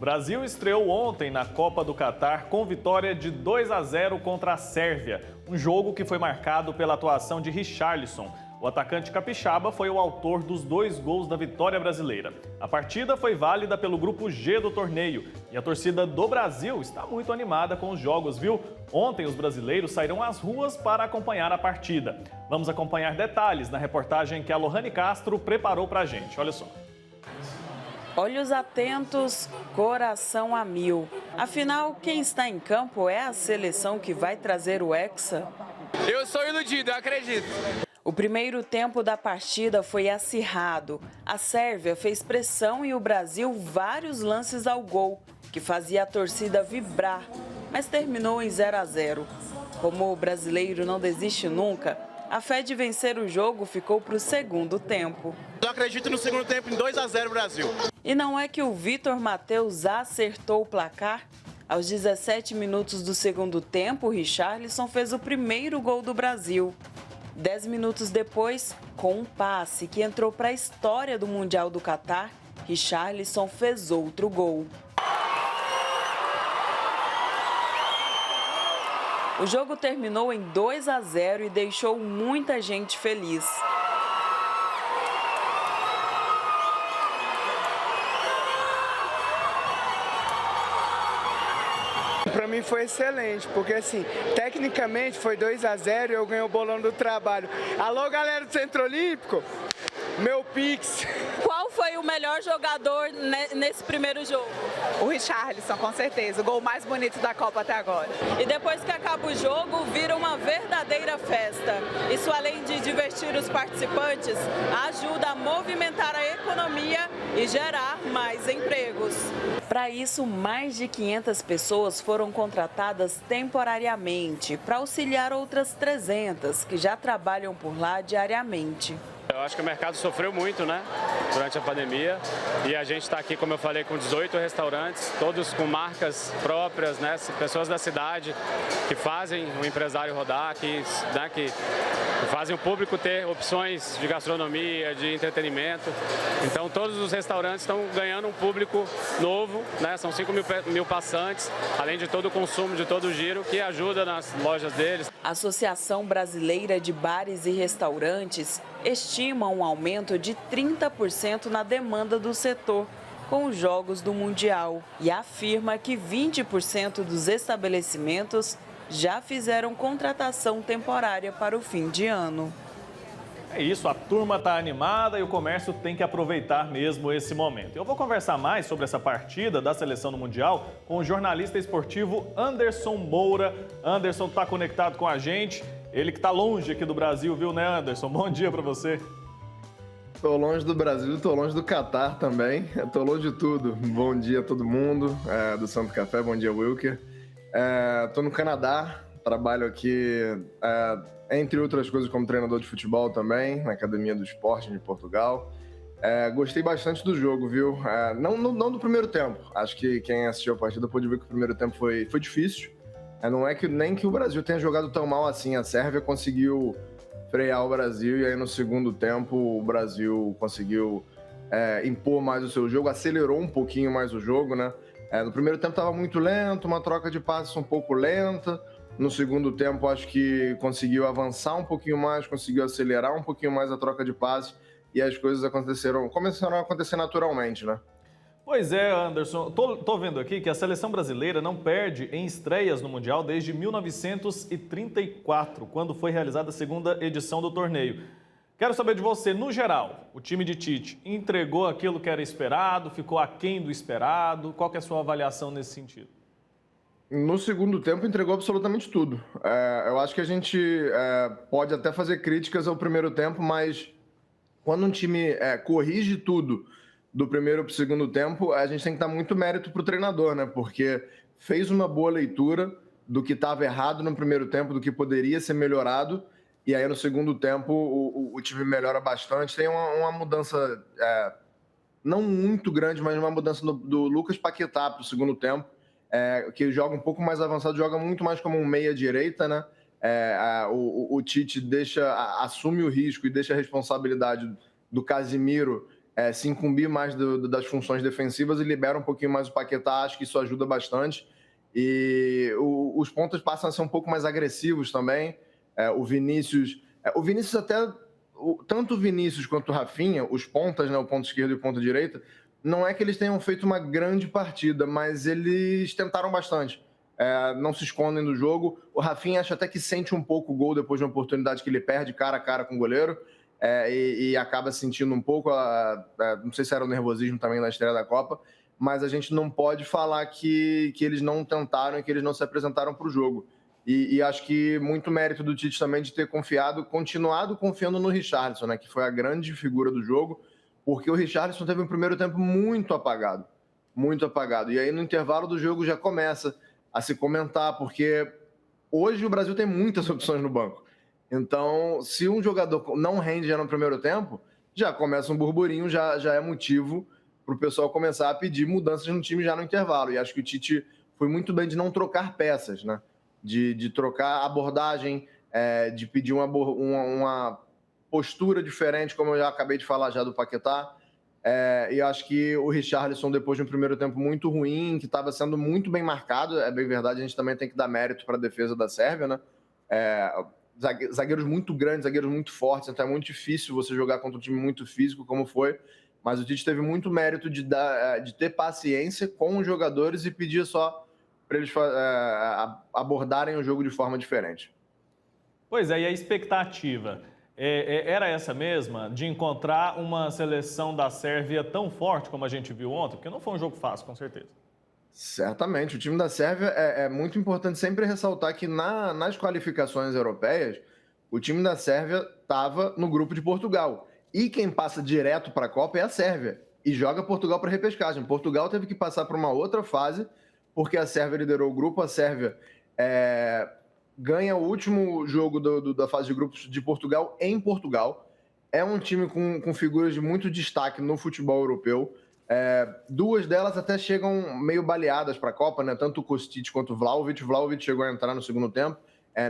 Brasil estreou ontem na Copa do Catar com vitória de 2-0 contra a Sérvia. Um jogo que foi marcado pela atuação de Richarlison. O atacante capixaba foi o autor dos 2 gols da vitória brasileira. A partida foi válida pelo grupo G do torneio e a torcida do Brasil está muito animada com os jogos, viu? Ontem os brasileiros saíram às ruas para acompanhar a partida. Vamos acompanhar detalhes na reportagem que a Lohane Castro preparou para a gente. Olha só. Olhos atentos, coração a mil. Afinal, quem está em campo é a seleção que vai trazer o Hexa. Eu sou iludido, eu acredito. O primeiro tempo da partida foi acirrado. A Sérvia fez pressão e o Brasil vários lances ao gol, que fazia a torcida vibrar, mas terminou em 0-0. Como o brasileiro não desiste nunca, a fé de vencer o jogo ficou para o segundo tempo. Eu acredito no segundo tempo em 2-0 Brasil. E não é que o Vitor Matheus acertou o placar? Aos 17 minutos do segundo tempo, o Richarlison fez o primeiro gol do Brasil. 10 minutos depois, com um passe que entrou para a história do Mundial do Catar, Richarlison fez outro gol. O jogo terminou em 2-0 e deixou muita gente feliz. Para mim foi excelente, porque assim, tecnicamente foi 2-0 e eu ganhei o bolão do trabalho. Alô, galera do Centro Olímpico, meu Pix. Qual foi o melhor jogador nesse primeiro jogo? O Richarlison, com certeza, o gol mais bonito da Copa até agora. E depois que acaba o jogo, vira uma verdadeira festa. Isso, além de divertir os participantes, ajuda a movimentar a economia e gerar mais empregos. Para isso, mais de 500 pessoas foram contratadas temporariamente para auxiliar outras 300 que já trabalham por lá diariamente. Eu acho que o mercado sofreu muito, né, durante a pandemia, e a gente está aqui, como eu falei, com 18 restaurantes, todos com marcas próprias, né, pessoas da cidade que fazem o empresário rodar, que fazem o público ter opções de gastronomia, de entretenimento. Então todos os restaurantes estão ganhando um público novo, né, são 5 mil passantes, além de todo o consumo, de todo o giro, que ajuda nas lojas deles. A Associação Brasileira de Bares e Restaurantes estima um aumento de 30% na demanda do setor com os Jogos do Mundial e afirma que 20% dos estabelecimentos já fizeram contratação temporária para o fim de ano. É isso, a turma está animada e o comércio tem que aproveitar mesmo esse momento. Eu vou conversar mais sobre essa partida da seleção no Mundial com o jornalista esportivo Anderson Moura. Anderson está conectado com a gente, ele que está longe aqui do Brasil, viu, né, Anderson? Bom dia para você. Estou longe do Brasil, estou longe do Catar também, estou longe de tudo. Bom dia a todo mundo do Santo Café, bom dia, Wilker. Estou no Canadá, trabalho aqui, entre outras coisas, como treinador de futebol também, na Academia do Esporte de Portugal. Gostei bastante do jogo, viu? Não do primeiro tempo. Acho que quem assistiu a partida pôde ver que o primeiro tempo foi difícil. Não é que nem que o Brasil tenha jogado tão mal assim. A Sérvia conseguiu frear o Brasil e aí no segundo tempo o Brasil conseguiu impor mais o seu jogo, acelerou um pouquinho mais o jogo, né? No primeiro tempo estava muito lento, uma troca de passes um pouco lenta. No segundo tempo, acho que conseguiu avançar um pouquinho mais, conseguiu acelerar um pouquinho mais a troca de passes e as coisas começaram a acontecer naturalmente, né? Pois é, Anderson. Tô vendo aqui que a seleção brasileira não perde em estreias no Mundial desde 1934, quando foi realizada a segunda edição do torneio. Quero saber de você, no geral, o time de Tite entregou aquilo que era esperado, ficou aquém do esperado? Qual que é a sua avaliação nesse sentido? No segundo tempo entregou absolutamente tudo. Eu acho que a gente pode até fazer críticas ao primeiro tempo, mas quando um time corrige tudo do primeiro para o segundo tempo, a gente tem que dar muito mérito para o treinador, né? Porque fez uma boa leitura do que estava errado no primeiro tempo, do que poderia ser melhorado, e aí no segundo tempo o time melhora bastante. Tem uma mudança, não muito grande, mas uma mudança do Lucas Paquetá para o segundo tempo, que joga um pouco mais avançado, joga muito mais como um meia-direita, né? O Tite assume o risco e deixa a responsabilidade do Casimiro se incumbir mais das funções defensivas e libera um pouquinho mais o Paquetá. Acho que isso ajuda bastante. E os pontas passam a ser um pouco mais agressivos também. O Vinícius até, tanto o Vinícius quanto o Rafinha, os pontas, né, o ponto esquerdo e o ponto direita, não é que eles tenham feito uma grande partida, mas eles tentaram bastante. Não se escondem do jogo. O Rafinha acho até que sente um pouco o gol depois de uma oportunidade que ele perde cara a cara com o goleiro, e acaba sentindo um pouco, não sei se era o nervosismo também na estreia da Copa, mas a gente não pode falar que eles não tentaram e que eles não se apresentaram para o jogo. E acho que muito mérito do Tite também de ter continuado confiando no Richarlison, né, que foi a grande figura do jogo, porque o Richarlison teve um primeiro tempo muito apagado. E aí no intervalo do jogo já começa a se comentar, porque hoje o Brasil tem muitas opções no banco. Então, se um jogador não rende já no primeiro tempo, já começa um burburinho, já é motivo para o pessoal começar a pedir mudanças no time já no intervalo. E acho que o Tite foi muito bem de não trocar peças, né? De trocar a abordagem, de pedir uma postura diferente, como eu já acabei de falar já do Paquetá. E acho que o Richarlison, depois de um primeiro tempo muito ruim, que estava sendo muito bem marcado, é bem verdade, a gente também tem que dar mérito para a defesa da Sérvia, né? Zagueiros muito grandes, zagueiros muito fortes, então é muito difícil você jogar contra um time muito físico, como foi, mas o Tite teve muito mérito de ter paciência com os jogadores e pedir só para eles abordarem o jogo de forma diferente. Pois é, e a expectativa era essa mesma, de encontrar uma seleção da Sérvia tão forte como a gente viu ontem? Porque não foi um jogo fácil, com certeza. Certamente. O time da Sérvia é muito importante sempre ressaltar que nas qualificações europeias, o time da Sérvia estava no grupo de Portugal. E quem passa direto para a Copa é a Sérvia. E joga Portugal para repescagem. Portugal teve que passar para uma outra fase, porque a Sérvia liderou o grupo. A Sérvia ganha o último jogo da fase de grupos de Portugal em Portugal. É um time com figuras de muito destaque no futebol europeu. Duas delas até chegam meio baleadas para a Copa, né? Tanto o Kostic quanto o Vlahovic. O Vlahovic chegou a entrar no segundo tempo.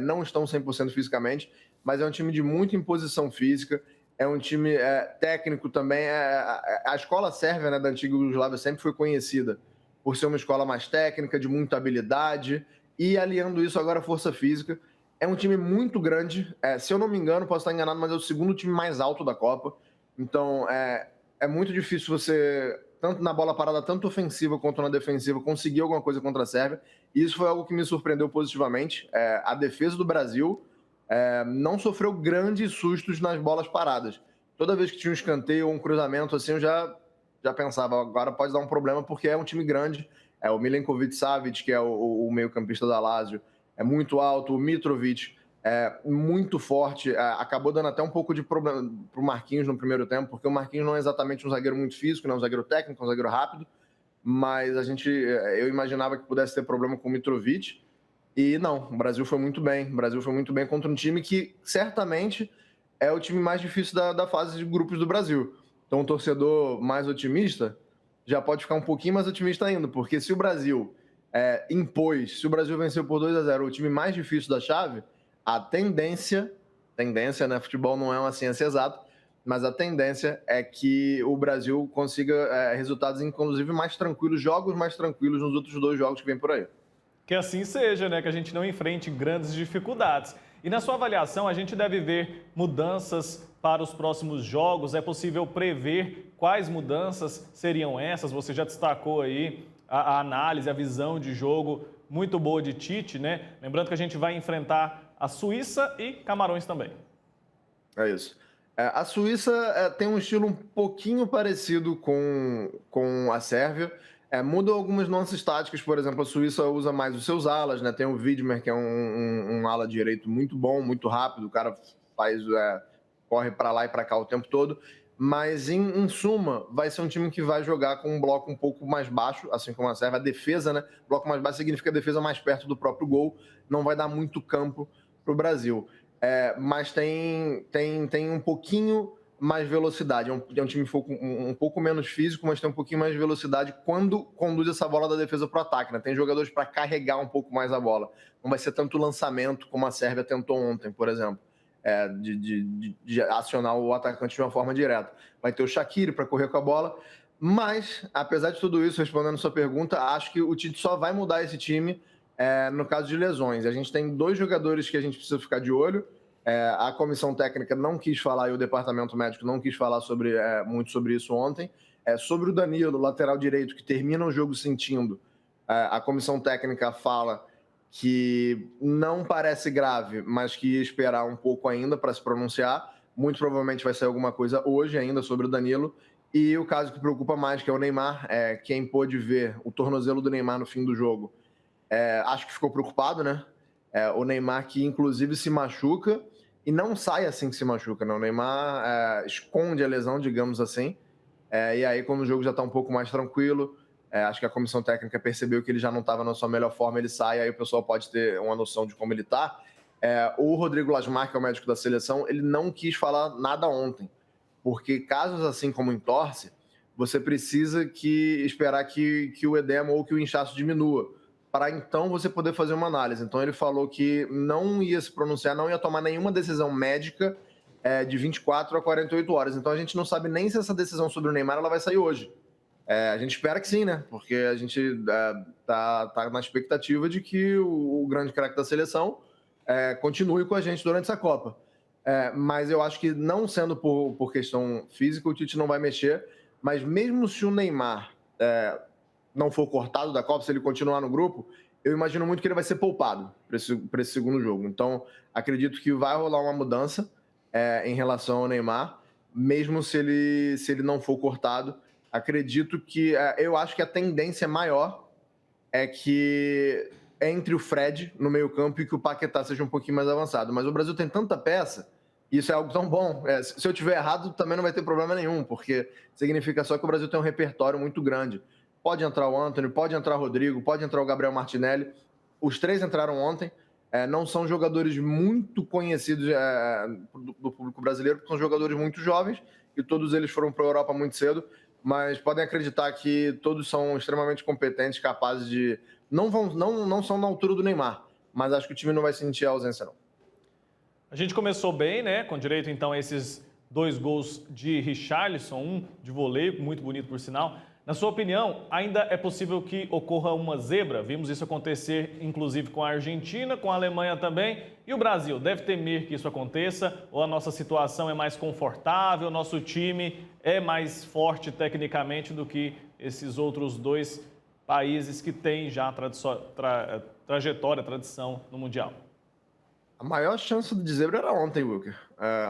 Não estão 100% fisicamente, mas é um time de muita imposição física. É um time técnico também. A escola sérvia, né, da antiga Iugoslávia sempre foi conhecida por ser uma escola mais técnica, de muita habilidade, e aliando isso agora à força física. É um time muito grande. Se eu não me engano, posso estar enganado, mas é o segundo time mais alto da Copa. Então, é muito difícil você, tanto na bola parada, tanto ofensiva quanto na defensiva, conseguir alguma coisa contra a Sérvia. E isso foi algo que me surpreendeu positivamente. A defesa do Brasil não sofreu grandes sustos nas bolas paradas. Toda vez que tinha um escanteio ou um cruzamento, assim, eu já pensava, agora pode dar um problema, porque é um time grande. O Milenkovic-Savic, que é o meio-campista da Lazio, é muito alto. O Mitrovic é muito forte. Acabou dando até um pouco de problema para o Marquinhos no primeiro tempo, porque o Marquinhos não é exatamente um zagueiro muito físico, não é um zagueiro técnico, é um zagueiro rápido, mas eu imaginava que pudesse ter problema com o Mitrovic. E não, o Brasil foi muito bem. O Brasil foi muito bem contra um time que certamente é o time mais difícil da fase de grupos do Brasil. Então, um torcedor mais otimista já pode ficar um pouquinho mais otimista ainda, porque se o Brasil se o Brasil venceu por 2-0 o time mais difícil da chave, a tendência, né? Futebol não é uma ciência exata, mas a tendência é que o Brasil consiga resultados, inclusive, mais tranquilos, jogos mais tranquilos nos outros dois jogos que vem por aí. Que assim seja, né? Que a gente não enfrente grandes dificuldades. E na sua avaliação, a gente deve ver mudanças para os próximos jogos? É possível prever quais mudanças seriam essas? Você já destacou aí a análise, a visão de jogo muito boa de Tite, né? Lembrando que a gente vai enfrentar a Suíça e Camarões também. É isso. A Suíça tem um estilo um pouquinho parecido com a Sérvia. Mudam algumas nuances táticas. Por exemplo, a Suíça usa mais os seus alas, né? Tem o Widmer, que é um ala direito muito bom, muito rápido. O cara corre para lá e para cá o tempo todo. Mas, em suma, vai ser um time que vai jogar com um bloco um pouco mais baixo, assim como a Sérvia. A defesa, né? Bloco mais baixo significa defesa mais perto do próprio gol. Não vai dar muito campo para o Brasil. Mas tem um pouquinho mais velocidade. É um time um pouco menos físico, mas tem um pouquinho mais de velocidade quando conduz essa bola da defesa para o ataque, né? Tem jogadores para carregar um pouco mais a bola. Não vai ser tanto lançamento como a Sérvia tentou ontem, por exemplo. de acionar o atacante de uma forma direta. Vai ter o Shaqiri para correr com a bola, mas, apesar de tudo isso, respondendo a sua pergunta, acho que o Tite só vai mudar esse time no caso de lesões. A gente tem 2 jogadores que a gente precisa ficar de olho. A comissão técnica não quis falar e o departamento médico não quis falar muito sobre isso ontem. Sobre o Danilo, lateral direito, que termina o jogo sentindo, a comissão técnica fala que não parece grave, mas que ia esperar um pouco ainda para se pronunciar. Muito provavelmente vai sair alguma coisa hoje ainda sobre o Danilo. E o caso que preocupa mais, que é o Neymar, quem pôde ver o tornozelo do Neymar no fim do jogo, acho que ficou preocupado, né? O Neymar que inclusive se machuca e não sai assim que se machuca, né? O Neymar esconde a lesão, digamos assim. E aí, quando o jogo já está um pouco mais tranquilo, acho que a comissão técnica percebeu que ele já não estava na sua melhor forma, ele sai, aí o pessoal pode ter uma noção de como ele está. O Rodrigo Lasmar, que é o médico da seleção, ele não quis falar nada ontem, porque casos assim como entorse, você precisa esperar que o edema ou que o inchaço diminua, para então você poder fazer uma análise. Então ele falou que não ia se pronunciar, não ia tomar nenhuma decisão médica de 24 a 48 horas. Então a gente não sabe nem se essa decisão sobre o Neymar ela vai sair hoje. A gente espera que sim, né? Porque a gente tá na expectativa de que o grande craque da seleção continue com a gente durante essa Copa. Mas eu acho que não sendo por questão física, o Tite não vai mexer. Mas mesmo se o Neymar não for cortado da Copa, se ele continuar no grupo, eu imagino muito que ele vai ser poupado para esse segundo jogo. Então acredito que vai rolar uma mudança em relação ao Neymar, mesmo se ele não for cortado. Acredito que... eu acho que a tendência maior é que entre o Fred no meio-campo e que o Paquetá seja um pouquinho mais avançado. Mas o Brasil tem tanta peça, e isso é algo tão bom. Se eu tiver errado, também não vai ter problema nenhum, porque significa só que o Brasil tem um repertório muito grande. Pode entrar o Antony, pode entrar o Rodrigo, pode entrar o Gabriel Martinelli. Os 3 entraram ontem. Não são jogadores muito conhecidos do público brasileiro, porque são jogadores muito jovens e todos eles foram para a Europa muito cedo, mas podem acreditar que todos são extremamente competentes, capazes de... Não são na altura do Neymar, mas acho que o time não vai sentir a ausência, não. A gente começou bem, né? Com direito, então, a esses 2 gols de Richarlison, um de voleio, muito bonito por sinal. Na sua opinião, ainda é possível que ocorra uma zebra? Vimos isso acontecer, inclusive, com a Argentina, com a Alemanha também. E o Brasil, deve temer que isso aconteça? Ou a nossa situação é mais confortável, nosso time é mais forte tecnicamente do que esses outros 2 países que têm já trajetória, tradição no Mundial? A maior chance de zebra era ontem, Wilker.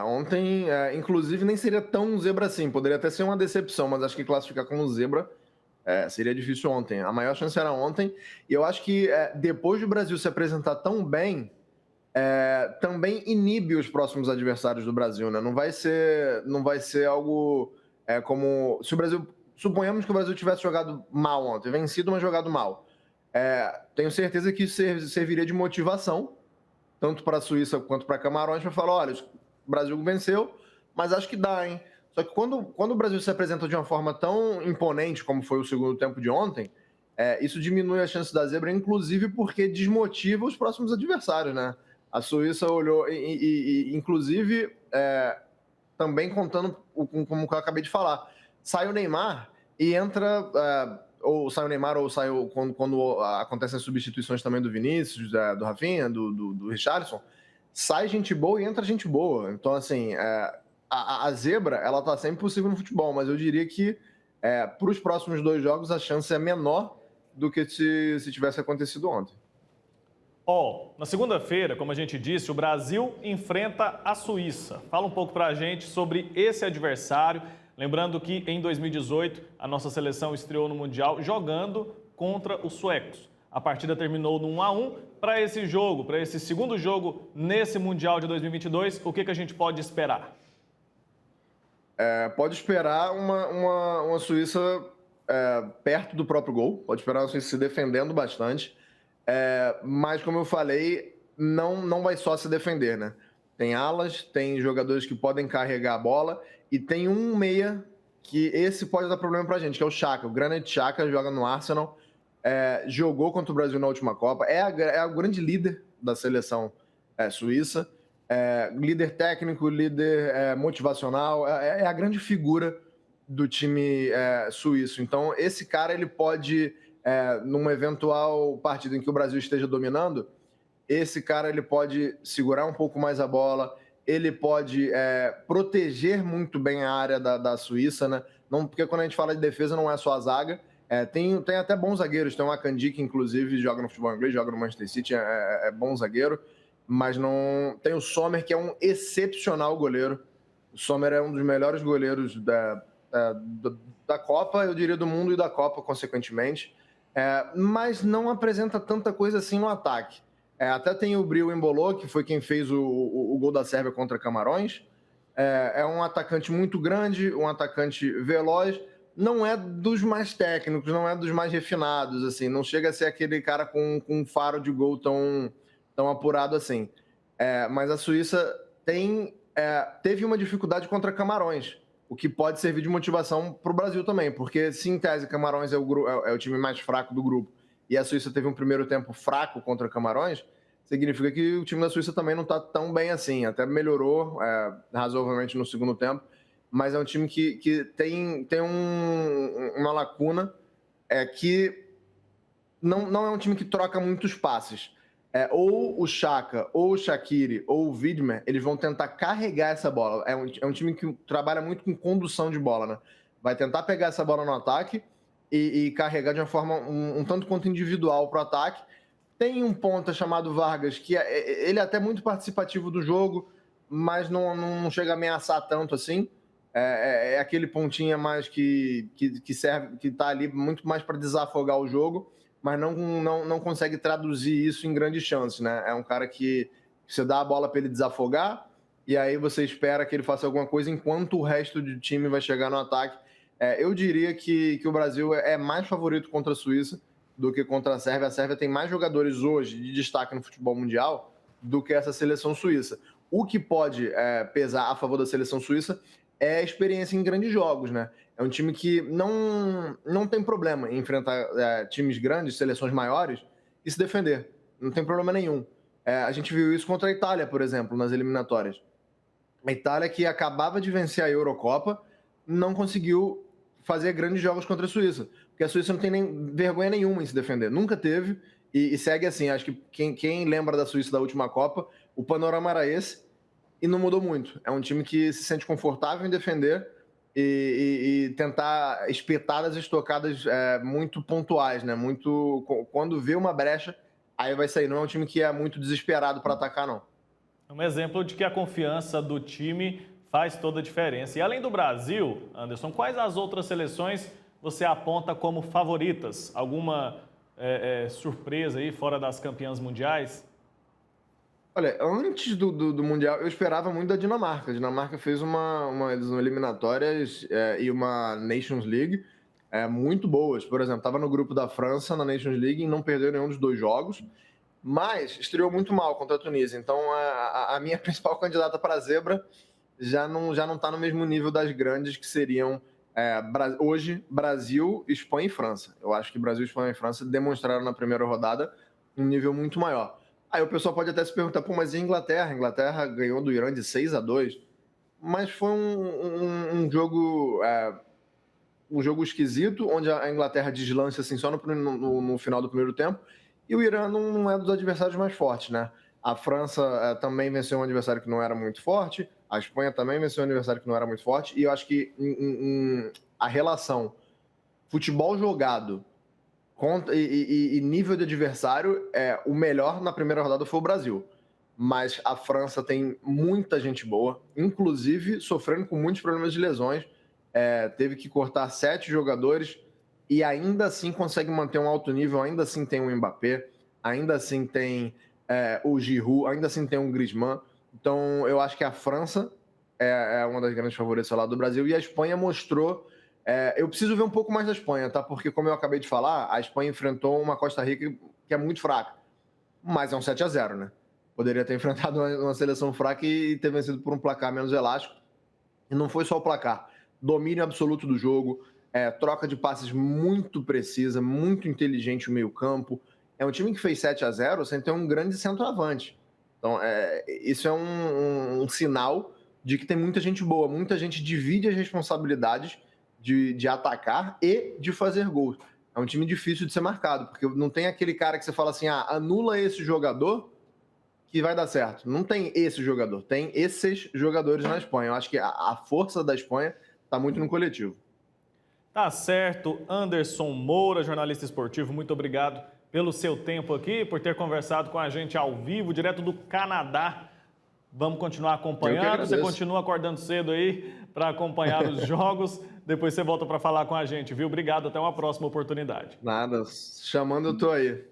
Ontem, inclusive, nem seria tão zebra assim. Poderia até ser uma decepção, mas acho que classificar como zebra seria difícil ontem. A maior chance era ontem. E eu acho que depois do Brasil se apresentar tão bem, também inibe os próximos adversários do Brasil, né? Não vai ser algo como... Suponhamos que o Brasil tivesse jogado mal ontem, vencido, mas jogado mal. Tenho certeza que isso serviria de motivação, tanto para a Suíça quanto para Camarões, para falar, olha, o Brasil venceu, mas acho que dá, hein? Só que quando o Brasil se apresenta de uma forma tão imponente como foi o segundo tempo de ontem, isso diminui a chance da zebra, inclusive porque desmotiva os próximos adversários, né? A Suíça olhou, inclusive, também contando como eu acabei de falar, sai o Neymar e entra... ou sai o Neymar, ou sai quando acontecem as substituições também do Vinícius, do Rafinha, do Richarlison, sai gente boa e entra gente boa. Então, assim, a zebra, ela tá sempre possível no futebol, mas eu diria que para os próximos 2 jogos a chance é menor do que se tivesse acontecido ontem. Na segunda-feira, como a gente disse, o Brasil enfrenta a Suíça. Fala um pouco pra gente sobre esse adversário. Lembrando que em 2018 a nossa seleção estreou no Mundial jogando contra os suecos. A partida terminou no 1-1. Para esse jogo, para esse segundo jogo nesse Mundial de 2022, o que a gente pode esperar? Pode esperar uma Suíça perto do próprio gol, pode esperar uma Suíça se defendendo bastante, mas como eu falei, não vai só se defender, né? Tem alas, tem jogadores que podem carregar a bola e tem um meia que esse pode dar problema pra gente, que é o Xhaka. O Granit Xhaka joga no Arsenal, jogou contra o Brasil na última Copa, é o grande líder da seleção suíça líder técnico, líder motivacional, é a grande figura do time suíço. Então, esse cara, ele pode, numa eventual partida em que o Brasil esteja dominando, esse cara ele pode segurar um pouco mais a bola, ele pode proteger muito bem a área da Suíça, né? Não, porque quando a gente fala de defesa, não é só a zaga. Tem até bons zagueiros, tem o Akanji, que inclusive joga no futebol inglês, joga no Manchester City, é bom zagueiro, mas não tem o Sommer, que é um excepcional goleiro. O Sommer é um dos melhores goleiros da Copa, eu diria do mundo e da Copa, consequentemente, mas não apresenta tanta coisa assim no ataque. Até tem o Bril Embolo, que foi quem fez o gol da Sérvia contra Camarões. É um atacante muito grande, um atacante veloz, não é dos mais técnicos, não é dos mais refinados, assim, não chega a ser aquele cara com um faro de gol tão apurado assim. Mas a Suíça teve uma dificuldade contra Camarões, o que pode servir de motivação para o Brasil também, porque se em tese Camarões é o time mais fraco do grupo e a Suíça teve um primeiro tempo fraco contra Camarões, significa que o time da Suíça também não está tão bem assim, até melhorou razoavelmente no segundo tempo, mas é um time que tem uma lacuna, que não é um time que troca muitos passes. Ou o Xhaka, ou o Shaqiri, ou o Widmer, eles vão tentar carregar essa bola. É um time que trabalha muito com condução de bola, né? Vai tentar pegar essa bola no ataque e carregar de uma forma um tanto quanto individual para o ataque. Tem um ponta chamado Vargas, que ele é até muito participativo do jogo, mas não chega a ameaçar tanto assim. É aquele pontinha mais que serve, que está ali muito mais para desafogar o jogo, mas não consegue traduzir isso em grandes chances, né? É um cara que você dá a bola para ele desafogar e aí você espera que ele faça alguma coisa enquanto o resto do time vai chegar no ataque. Eu diria que o Brasil é mais favorito contra a Suíça do que contra a Sérvia. A Sérvia tem mais jogadores hoje de destaque no futebol mundial do que essa seleção suíça. O que pode pesar a favor da seleção suíça é a experiência em grandes jogos, né? É um time que não tem problema em enfrentar times grandes, seleções maiores, e se defender. Não tem problema nenhum. A gente viu isso contra a Itália, por exemplo, nas eliminatórias. A Itália, que acabava de vencer a Eurocopa, não conseguiu fazer grandes jogos contra a Suíça, porque a Suíça não tem nem vergonha nenhuma em se defender. Nunca teve, e segue assim. Acho que quem lembra da Suíça da última Copa, o panorama era esse, e não mudou muito. É um time que se sente confortável em defender e tentar espetadas e estocadas muito pontuais, né? Quando vê uma brecha, aí vai sair. Não é um time que é muito desesperado para atacar, não. É um exemplo de que a confiança do time faz toda a diferença. E além do Brasil, Anderson, quais as outras seleções você aponta como favoritas? Alguma surpresa aí fora das campeãs mundiais? Olha, antes do Mundial, eu esperava muito da Dinamarca. A Dinamarca fez uma eliminatórias e uma Nations League muito boas. Por exemplo, estava no grupo da França na Nations League e não perdeu nenhum dos 2 jogos, mas estreou muito mal contra a Tunísia. Então, a minha principal candidata para a zebra já não está no mesmo nível das grandes que seriam hoje Brasil, Espanha e França. Eu acho que Brasil, Espanha e França demonstraram na primeira rodada um nível muito maior. Aí o pessoal pode até se perguntar, mas e a Inglaterra? A Inglaterra ganhou do Irã de 6-2, mas foi um jogo esquisito, onde a Inglaterra deslancha assim, só no final do primeiro tempo, e o Irã não é dos adversários mais fortes, né? A França também venceu um adversário que não era muito forte, a Espanha também venceu um adversário que não era muito forte, e eu acho que a relação futebol jogado e nível de adversário, o melhor na primeira rodada foi o Brasil. Mas a França tem muita gente boa, inclusive sofrendo com muitos problemas de lesões. Teve que cortar 7 jogadores e ainda assim consegue manter um alto nível. Ainda assim tem o Mbappé, ainda assim tem o Giroud, ainda assim tem o Griezmann. Então eu acho que a França é uma das grandes favoritas lá do Brasil, e a Espanha mostrou. Eu preciso ver um pouco mais da Espanha, tá? Porque, como eu acabei de falar, a Espanha enfrentou uma Costa Rica que é muito fraca. Mas é um 7-0, né? Poderia ter enfrentado uma seleção fraca e ter vencido por um placar menos elástico. E não foi só o placar. Domínio absoluto do jogo, troca de passes muito precisa, muito inteligente o meio-campo. É um time que fez 7-0 sem ter um grande centroavante. Então, isso é um sinal de que tem muita gente boa, muita gente divide as responsabilidades de atacar e de fazer gols. É um time difícil de ser marcado, porque não tem aquele cara que você fala assim, anula esse jogador que vai dar certo. Não tem esse jogador, tem esses jogadores na Espanha. Eu acho que a força da Espanha está muito no coletivo. Tá certo. Anderson Moura, jornalista esportivo, muito obrigado pelo seu tempo aqui, por ter conversado com a gente ao vivo, direto do Canadá. Vamos continuar acompanhando. Você continua acordando cedo aí para acompanhar os jogos. Depois você volta para falar com a gente, viu? Obrigado, até uma próxima oportunidade. Nada, chamando eu tô aí.